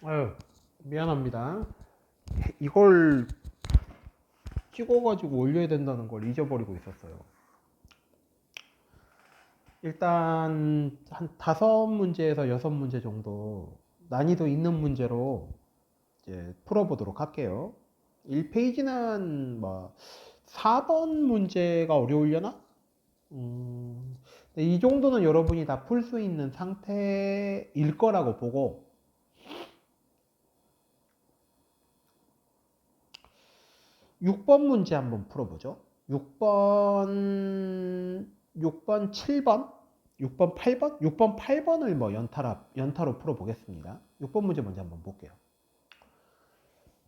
아유, 미안합니다. 이걸 찍어가지고 올려야 된다는 걸 잊어버리고 있었어요. 일단 한 5문제에서 6문제 정도 난이도 있는 문제로 이제 풀어보도록 할게요. 1페이지는 뭐 4번 문제가 어려우려나? 이 정도는 여러분이 다 풀 수 있는 상태일 거라고 보고 6번 문제 한번 풀어보죠. 6번, 7번, 6번, 8번? 6번, 8번을 뭐 연타로 풀어보겠습니다. 6번 문제 먼저 한번 볼게요.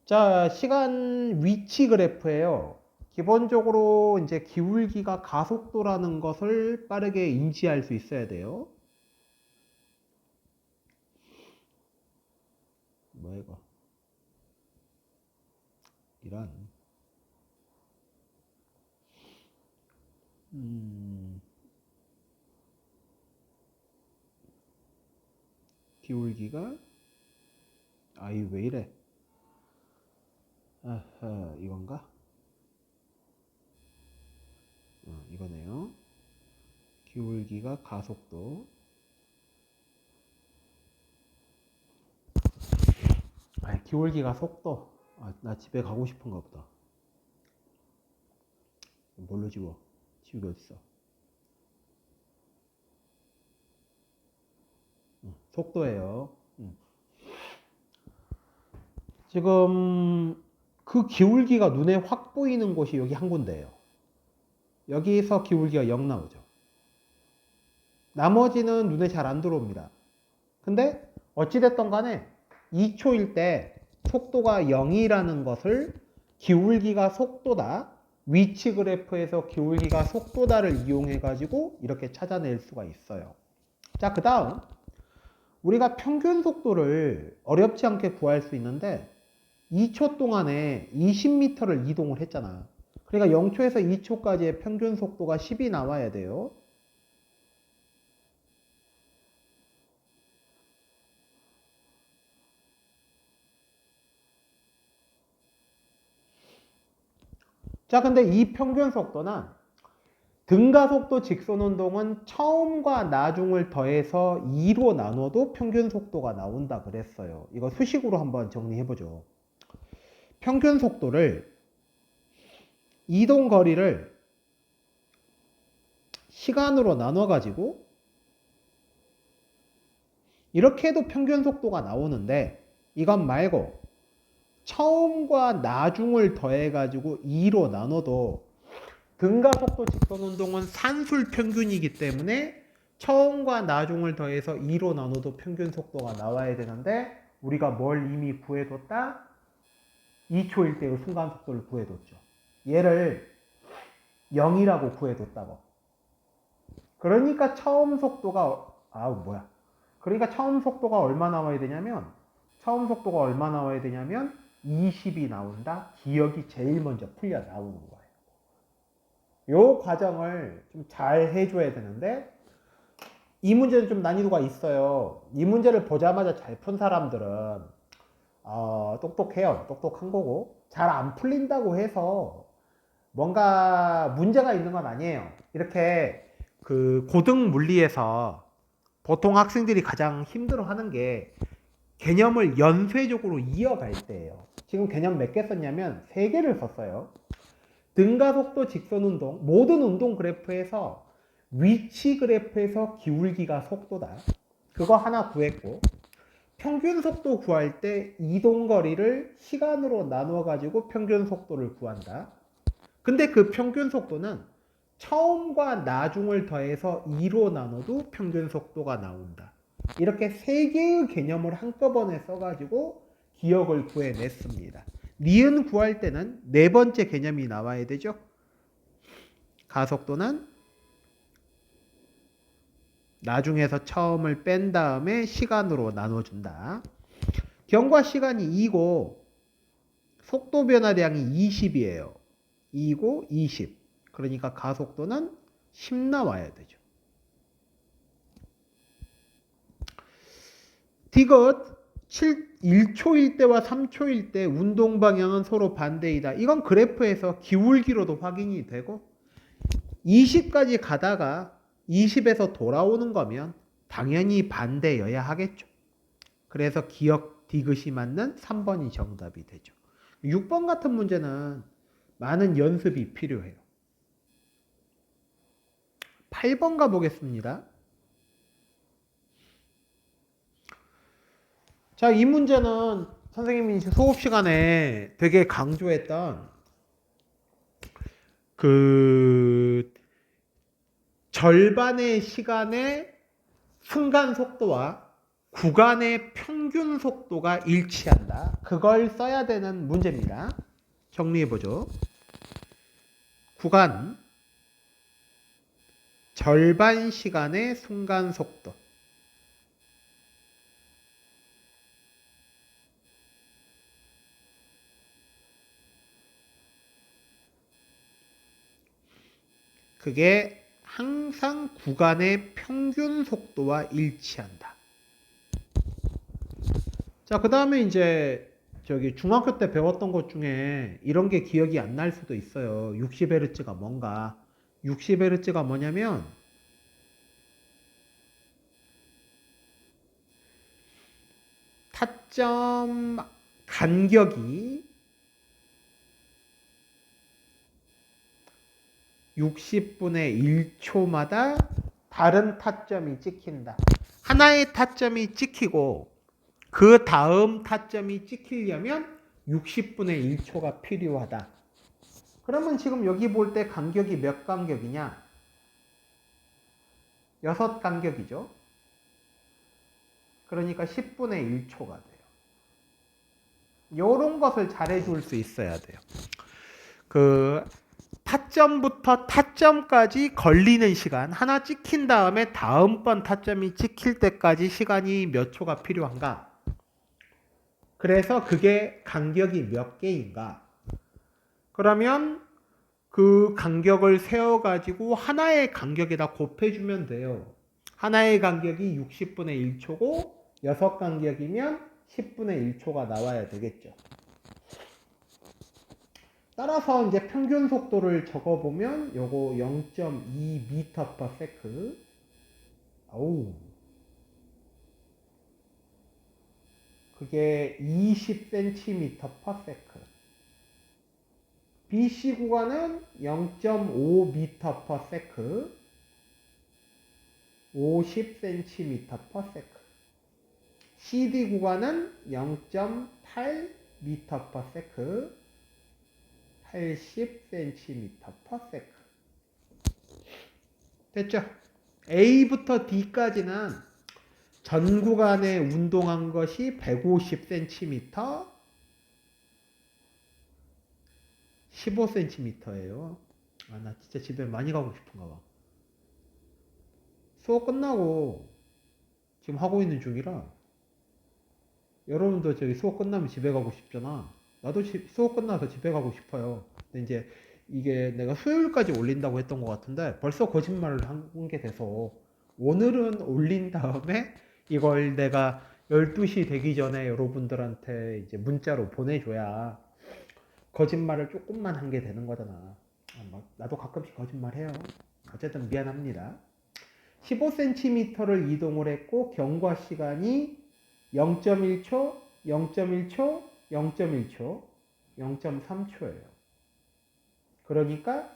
자, 시간 위치 그래프예요. 기본적으로 이제 기울기가 가속도라는 것을 빠르게 인지할 수 있어야 돼요. 뭐야 이거? 이런. 기울기가 아이 왜 이래? 아하, 이건가? 이거네요. 기울기가 가속도. 아, 기울기가 속도. 아, 나 집에 가고 싶은가 보다. 뭘로 지워? 지우개 어딨어? 속도예요. 지금 그 기울기가 눈에 확 보이는 곳이 여기 한 군데예요. 여기서 기울기가 0 나오죠. 나머지는 눈에 잘 안 들어옵니다. 근데 어찌됐든 간에 2초일 때 속도가 0이라는 것을 기울기가 속도다, 위치 그래프에서 기울기가 속도다를 이용해 가지고 이렇게 찾아낼 수가 있어요. 자, 그 다음 우리가 평균 속도를 어렵지 않게 구할 수 있는데 2초 동안에 20m를 이동을 했잖아. 그러니까 0초에서 2초까지의 평균 속도가 10이 나와야 돼요. 자, 근데 이 평균 속도는 등가속도 직선운동은 처음과 나중을 더해서 2로 나눠도 평균 속도가 나온다 그랬어요. 이거 수식으로 한번 정리해보죠. 평균 속도를 이동 거리를 시간으로 나눠가지고 이렇게 해도 평균 속도가 나오는데 이건 말고 처음과 나중을 더해가지고 2로 나눠도 등가속도 직선운동은 산술 평균이기 때문에 처음과 나중을 더해서 2로 나눠도 평균 속도가 나와야 되는데 우리가 뭘 이미 구해뒀다? 2초일 때의 순간 속도를 구해뒀죠. 얘를 0이라고 구해뒀다고. 그러니까 처음 속도가 그러니까 처음 속도가 얼마 나와야 되냐면 20이 나온다. 기억이 제일 먼저 풀려 나오는 거예요. 요 과정을 좀 잘 해줘야 되는데 이 문제는 좀 난이도가 있어요. 이 문제를 보자마자 잘 푼 사람들은 똑똑해요. 똑똑한 거고 잘 안 풀린다고 해서 뭔가 문제가 있는 건 아니에요. 이렇게 그 고등 물리에서 보통 학생들이 가장 힘들어하는 게 개념을 연쇄적으로 이어갈 때예요. 지금 개념 몇 개 썼냐면 3개를 썼어요. 등가속도 직선운동, 모든 운동 그래프에서 위치 그래프에서 기울기가 속도다. 그거 하나 구했고 평균 속도 구할 때 이동 거리를 시간으로 나눠 가지고 평균 속도를 구한다. 근데 그 평균 속도는 처음과 나중을 더해서 2로 나눠도 평균 속도가 나온다. 이렇게 3개의 개념을 한꺼번에 써가지고 기억을 구해냈습니다. 니은 구할 때는 4번째 개념이 나와야 되죠. 가속도는 나중에서 처음을 뺀 다음에 시간으로 나눠준다. 경과 시간이 2고 속도 변화량이 20이에요. 2고 20. 그러니까 가속도는 10 나와야 되죠. 디귿 1초일 때와 3초일 때 운동 방향은 서로 반대이다. 이건 그래프에서 기울기로도 확인이 되고 20까지 가다가 20에서 돌아오는 거면 당연히 반대여야 하겠죠. 그래서 기억 디귿이 맞는 3번이 정답이 되죠. 6번 같은 문제는 많은 연습이 필요해요. 8번 가보겠습니다. 자, 이 문제는 선생님이 수업 시간에 되게 강조했던 그 절반의 시간의 순간 속도와 구간의 평균 속도가 일치한다. 그걸 써야 되는 문제입니다. 정리해보죠. 구간, 절반 시간의 순간 속도. 그게 항상 구간의 평균 속도와 일치한다. 자, 그 다음에 이제 중학교 때 배웠던 것 중에 이런 게 기억이 안 날 수도 있어요. 60Hz가 뭔가. 60Hz가 뭐냐면 타점 간격이 60분의 1초마다 다른 타점이 찍힌다. 하나의 타점이 찍히고 그 다음 타점이 찍히려면 60분의 1초가 필요하다. 그러면 지금 여기 볼 때 간격이 몇 간격이냐? 6 간격이죠. 그러니까 10분의 1초가 돼요. 요런 것을 잘해줄 수 있어야 돼요. 그 타점부터 타점까지 걸리는 시간, 하나 찍힌 다음에 다음번 타점이 찍힐 때까지 시간이 몇 초가 필요한가? 그래서 그게 간격이 몇 개인가? 그러면 그 간격을 세워가지고 하나의 간격에다 곱해주면 돼요. 하나의 간격이 60분의 1초고 6 간격이면 10분의 1초가 나와야 되겠죠. 따라서 이제 평균 속도를 적어보면 요거 0.2m/s. 아우. 그게 20cm/s. BC 구간은 0.5m/s. 50cm/s. CD 구간은 0.8m/s. 80cm/s. 됐죠? A부터 D까지는 전 구간에 운동한 것이 150cm, 15cm예요. 아, 나 진짜 집에 많이 가고 싶은가 봐. 수업 끝나고 지금 하고 있는 중이라 여러분도 저기 수업 끝나면 집에 가고 싶잖아. 나도 수업 끝나서 집에 가고 싶어요. 근데 이제 이게 내가 수요일까지 올린다고 했던 것 같은데 벌써 거짓말을 한 게 돼서 오늘은 올린 다음에 이걸 내가 12시 되기 전에 여러분들한테 이제 문자로 보내줘야 거짓말을 조금만 한 게 되는 거잖아. 나도 가끔씩 거짓말 해요. 어쨌든 미안합니다. 15cm를 이동을 했고 경과 시간이 0.1초, 0.1초, 0.1초, 0.3초예요. 그러니까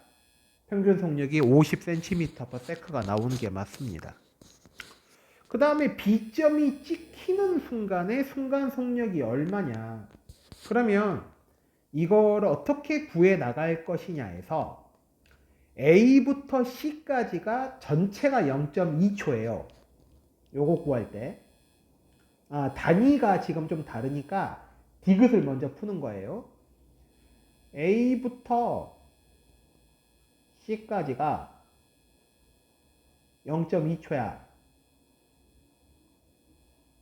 평균 속력이 50cm/s가 나오는 게 맞습니다. 그 다음에 B점이 찍히는 순간의 순간 속력이 얼마냐? 그러면 이걸 어떻게 구해 나갈 것이냐에서 A부터 C까지가 전체가 0.2초예요. 요거 구할 때. 단위가 지금 좀 다르니까 디귿을 먼저 푸는 거예요. A부터 C까지가 0.2초야.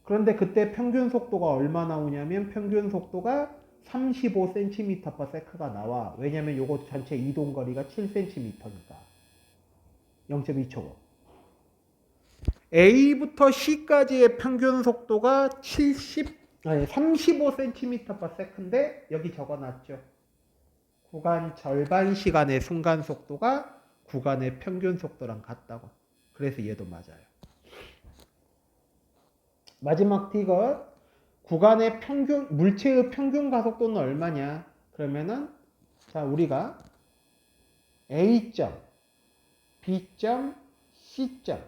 그런데 그때 평균 속도가 얼마 나오냐면 평균 속도가 35cm/s가 나와. 왜냐면 요거 전체 이동 거리가 7cm니까. 0.2초. A부터 C까지의 평균 속도가 아니 35cm/s인데 여기 적어놨죠. 구간 절반 시간의 순간 속도가 구간의 평균 속도랑 같다고. 그래서 얘도 맞아요. 마지막 tig은 구간의 평균, 물체의 평균 가속도는 얼마냐? 그러면은 자 우리가 A점, B점, C점.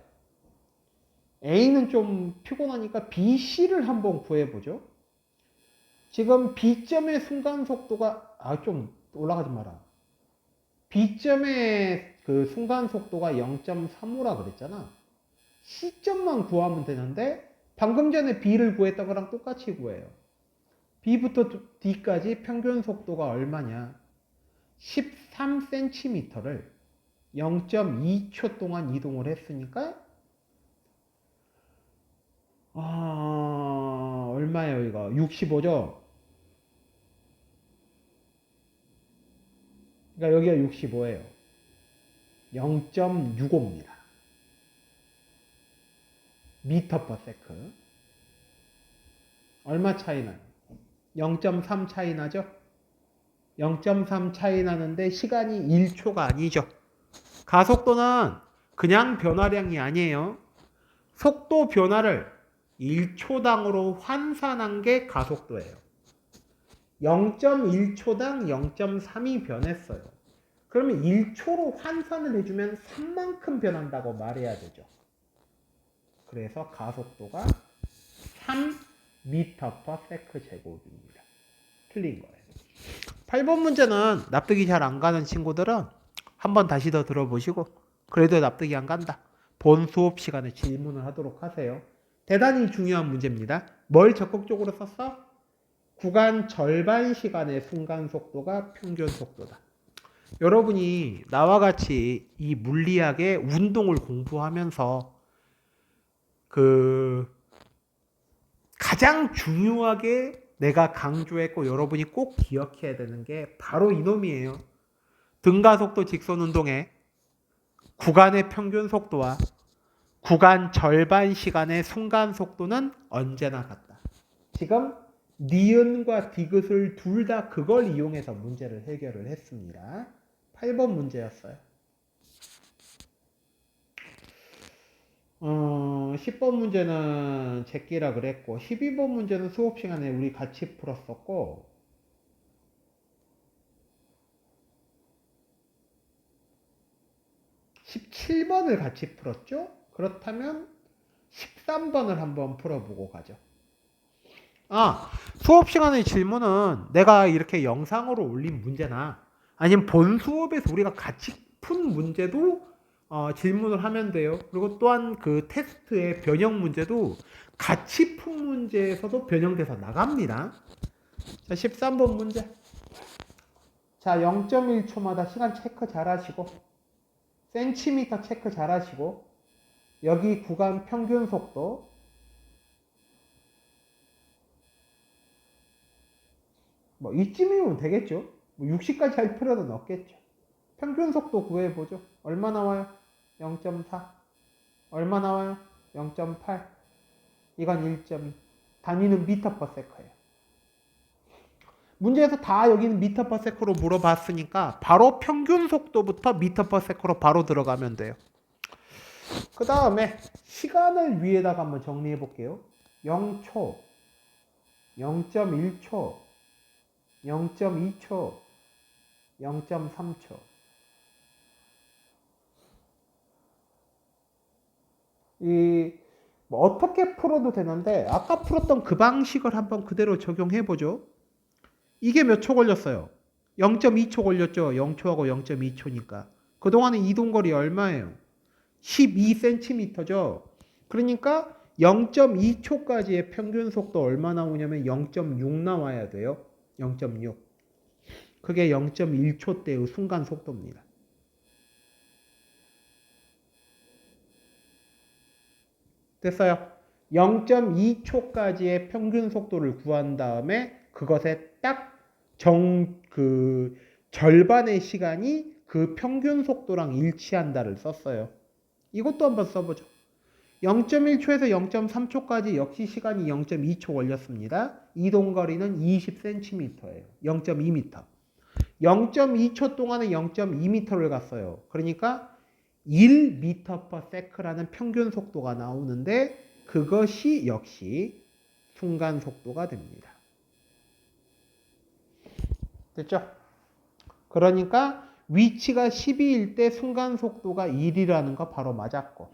A는 좀 피곤하니까 BC를 한번 구해보죠. 지금 B점의 순간 속도가 좀 올라가지 마라. B점의 그 순간 속도가 0.35라 그랬잖아. C점만 구하면 되는데 방금 전에 B를 구했던 거랑 똑같이 구해요. B부터 D까지 평균 속도가 얼마냐? 13cm를 0.2초 동안 이동을 했으니까 얼마예요 이거? 65죠? 그러니까 여기가 65예요. 0.65입니다. 미터 퍼 세크. 얼마 차이 나요? 0.3 차이 나죠? 0.3 차이 나는데 시간이 1초가 아니죠. 가속도는 그냥 변화량이 아니에요. 속도 변화를 1초당으로 환산한 게 가속도예요. 0.1초당 0.3이 변했어요. 그러면 1초로 환산을 해주면 3만큼 변한다고 말해야 되죠. 그래서 가속도가 3m/s 제곱입니다. 틀린 거예요. 8번 문제는 납득이 잘 안 가는 친구들은 한번 다시 더 들어보시고 그래도 납득이 안 간다. 본 수업 시간에 질문을 하도록 하세요. 대단히 중요한 문제입니다. 뭘 적극적으로 썼어? 구간 절반 시간의 순간 속도가 평균 속도다. 여러분이 나와 같이 이 물리학의 운동을 공부하면서 가장 중요하게 내가 강조했고 여러분이 꼭 기억해야 되는 게 바로 이놈이에요. 등가속도 직선운동의 구간의 평균 속도와 구간 절반 시간의 순간 속도는 언제나 같다. 지금 니은과 디귿을 둘 다 그걸 이용해서 문제를 해결을 했습니다. 8번 문제였어요. 10번 문제는 제끼라 그랬고 12번 문제는 수업 시간에 우리 같이 풀었었고 17번을 같이 풀었죠? 그렇다면 13번을 한번 풀어보고 가죠. 수업 시간의 질문은 내가 이렇게 영상으로 올린 문제나 아니면 본 수업에서 우리가 같이 푼 문제도 질문을 하면 돼요. 그리고 또한 그 테스트의 변형 문제도 같이 푼 문제에서도 변형돼서 나갑니다. 자, 13번 문제. 자, 0.1초마다 시간 체크 잘 하시고 센티미터 체크 잘 하시고 여기 구간 평균 속도 뭐 이쯤이면 되겠죠. 뭐 60까지 할 필요는 없겠죠. 평균 속도 구해보죠. 얼마 나와요? 0.4. 얼마 나와요? 0.8. 이건 1.2. 단위는 미터 퍼 세커예요. 문제에서 다 여기는 미터 퍼 세커로 물어봤으니까 바로 평균 속도부터 미터 퍼 세커로 바로 들어가면 돼요. 그 다음에 시간을 위에다가 한번 정리해 볼게요. 0초, 0.1초, 0.2초, 0.3초. 뭐 어떻게 풀어도 되는데 아까 풀었던 그 방식을 한번 그대로 적용해 보죠. 이게 몇 초 걸렸어요? 0.2초 걸렸죠. 0초하고 0.2초니까. 그동안의 이동거리 얼마예요? 12cm죠. 그러니까 0.2초까지의 평균 속도 얼마 나오냐면 0.6 나와야 돼요. 0.6. 그게 0.1초 때의 순간 속도입니다. 됐어요. 0.2초까지의 평균 속도를 구한 다음에 그것에 딱 절반의 시간이 그 평균 속도랑 일치한다를 썼어요. 이것도 한번 써보죠. 0.1초에서 0.3초까지 역시 시간이 0.2초 걸렸습니다. 이동 거리는 20cm예요. 0.2m. 0.2초 동안에 0.2m를 갔어요. 그러니까 1m/s라는 평균 속도가 나오는데 그것이 역시 순간 속도가 됩니다. 됐죠? 그러니까 위치가 12일 때 순간 속도가 1이라는 거 바로 맞았고,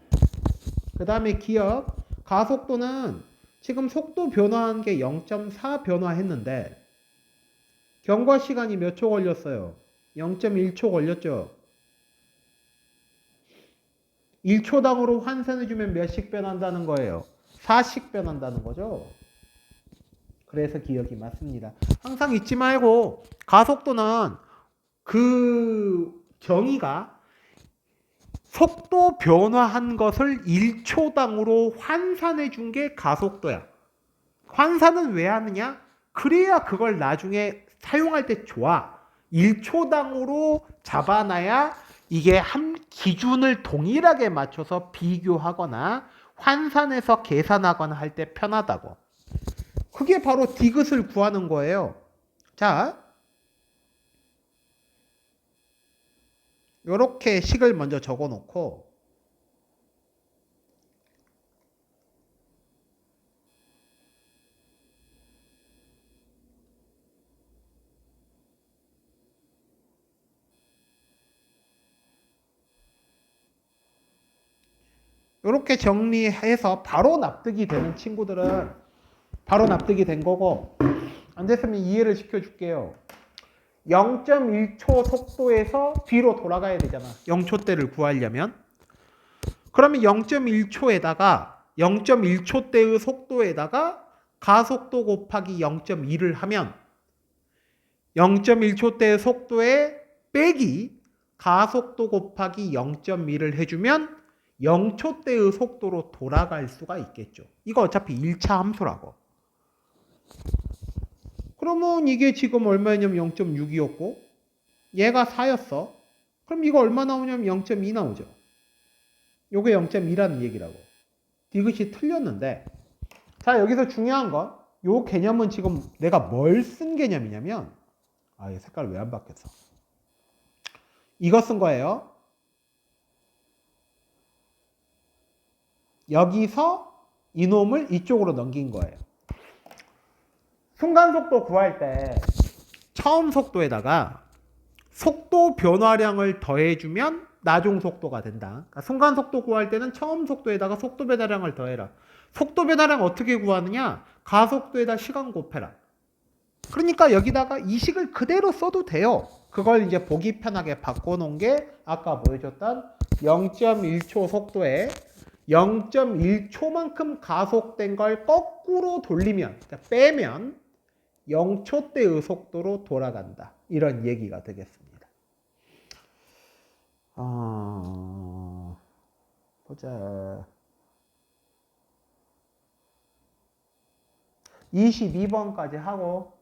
그 다음에 기억, 가속도는 지금 속도 변화한 게 0.4 변화했는데 경과 시간이 몇 초 걸렸어요? 0.1초 걸렸죠? 1초당으로 환산해주면 몇씩 변한다는 거예요? 4씩 변한다는 거죠. 그래서 기억이 맞습니다. 항상 잊지 말고 가속도는 그 정의가 속도 변화한 것을 1초당으로 환산해 준 게 가속도야. 환산은 왜 하느냐? 그래야 그걸 나중에 사용할 때 좋아. 1초당으로 잡아놔야 이게 한 기준을 동일하게 맞춰서 비교하거나 환산해서 계산하거나 할 때 편하다고. 그게 바로 디귿을 구하는 거예요. 자, 이렇게 식을 먼저 적어 놓고 이렇게 정리해서 바로 납득이 되는 친구들은 바로 납득이 된 거고, 안 됐으면 이해를 시켜줄게요. 0.1초 속도에서 뒤로 돌아가야 되잖아. 0초대를 구하려면. 그러면 0.1초에다가 0.1초대의 속도에다가 가속도 곱하기 0.2를 하면 0.1초대의 속도에 빼기 가속도 곱하기 0.2를 해주면 0초대의 속도로 돌아갈 수가 있겠죠. 이거 어차피 1차 함수라고. 그러면 이게 지금 얼마냐면 0.6이었고 얘가 4였어. 그럼 이거 얼마 나오냐면 0.2 나오죠. 요게 0.2라는 얘기라고. 디귿이 틀렸는데, 자, 여기서 중요한 건 요 개념은 지금 내가 뭘 쓴 개념이냐면, 아, 이 색깔 왜 안 바뀌었어? 이거 쓴 거예요. 여기서 이놈을 이쪽으로 넘긴 거예요. 순간 속도 구할 때 처음 속도에다가 속도 변화량을 더해주면 나중 속도가 된다. 그러니까 순간 속도 구할 때는 처음 속도에다가 속도 변화량을 더해라. 속도 변화량 어떻게 구하느냐? 가속도에다 시간 곱해라. 그러니까 여기다가 이 식을 그대로 써도 돼요. 그걸 이제 보기 편하게 바꿔놓은 게 아까 보여줬던 0.1초 속도에 0.1초만큼 가속된 걸 거꾸로 돌리면, 그러니까 빼면 0초대의 속도로 돌아간다. 이런 얘기가 되겠습니다. 보자. 22번까지 하고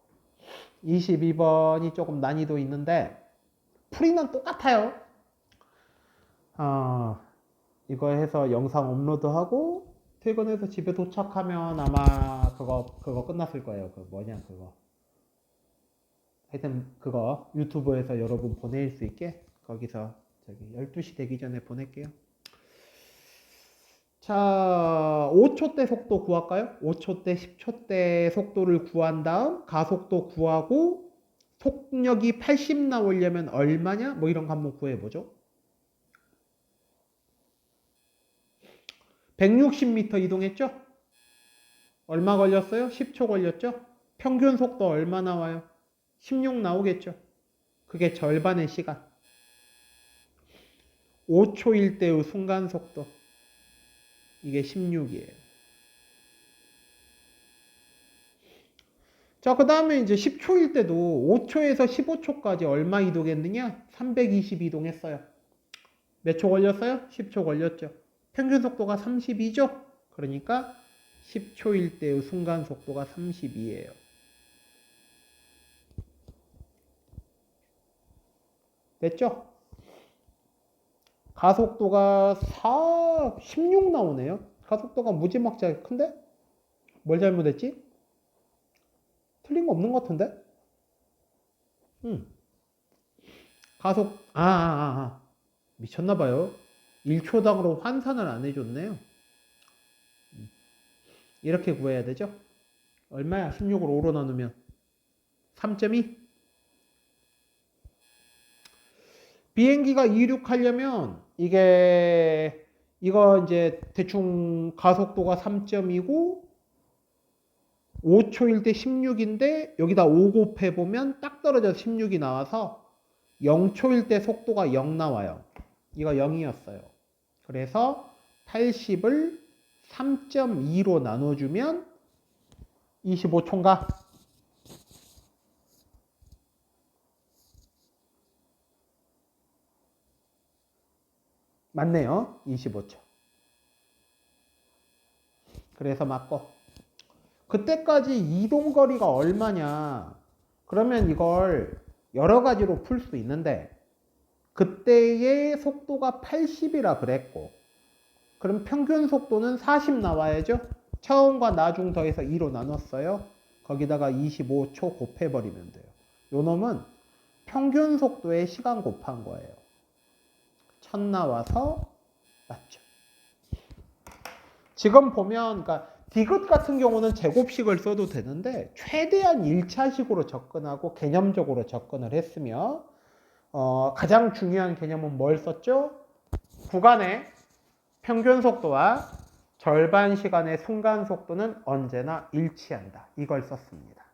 22번이 조금 난이도 있는데 풀이는 똑같아요. 이거 해서 영상 업로드하고 퇴근해서 집에 도착하면 아마 그거 끝났을 거예요. 그 뭐냐 그거. 하여튼 그거 유튜브에서 여러분 보낼 수 있게 거기서 저기 12시 되기 전에 보낼게요. 자, 5초대 속도 구할까요? 5초대, 10초대 속도를 구한 다음 가속도 구하고 속력이 80 나오려면 얼마냐? 뭐 이런 거 한번 구해보죠. 160m 이동했죠? 얼마 걸렸어요? 10초 걸렸죠? 평균 속도 얼마 나와요? 16 나오겠죠? 그게 절반의 시간. 5초일 때의 순간 속도. 이게 16이에요. 자, 그 다음에 이제 10초일 때도 5초에서 15초까지 얼마 이동했느냐? 320 이동했어요. 몇 초 걸렸어요? 10초 걸렸죠. 평균 속도가 32죠? 그러니까 10초일 때의 순간 속도가 32예요. 됐죠? 가속도가 16 나오네요. 가속도가 무지막지하게 큰데? 뭘 잘못했지? 틀린 거 없는 것 같은데? 가속, 미쳤나봐요. 1초당으로 환산을 안 해줬네요. 이렇게 구해야 되죠? 얼마야? 16을 5로 나누면 3.2? 비행기가 이륙하려면 이거 이제 대충 가속도가 3.2고 5초일 때 16인데 여기다 5 곱해보면 딱 떨어져서 16이 나와서 0초일 때 속도가 0 나와요. 이거 0이었어요. 그래서 80을 3.2로 나눠주면 25초인가? 맞네요. 25초. 그래서 맞고. 그때까지 이동거리가 얼마냐? 그러면 이걸 여러 가지로 풀 수 있는데 그때의 속도가 80이라 그랬고 그럼 평균 속도는 40 나와야죠? 처음과 나중 더해서 2로 나눴어요. 거기다가 25초 곱해버리면 돼요. 요 놈은 평균 속도의 시간 곱한 거예요. 1000 나와서 맞죠. 지금 보면 그러니까 디귿 같은 경우는 제곱식을 써도 되는데 최대한 1차식으로 접근하고 개념적으로 접근을 했으며 가장 중요한 개념은 뭘 썼죠? 구간의 평균 속도와 절반 시간의 순간 속도는 언제나 일치한다. 이걸 썼습니다.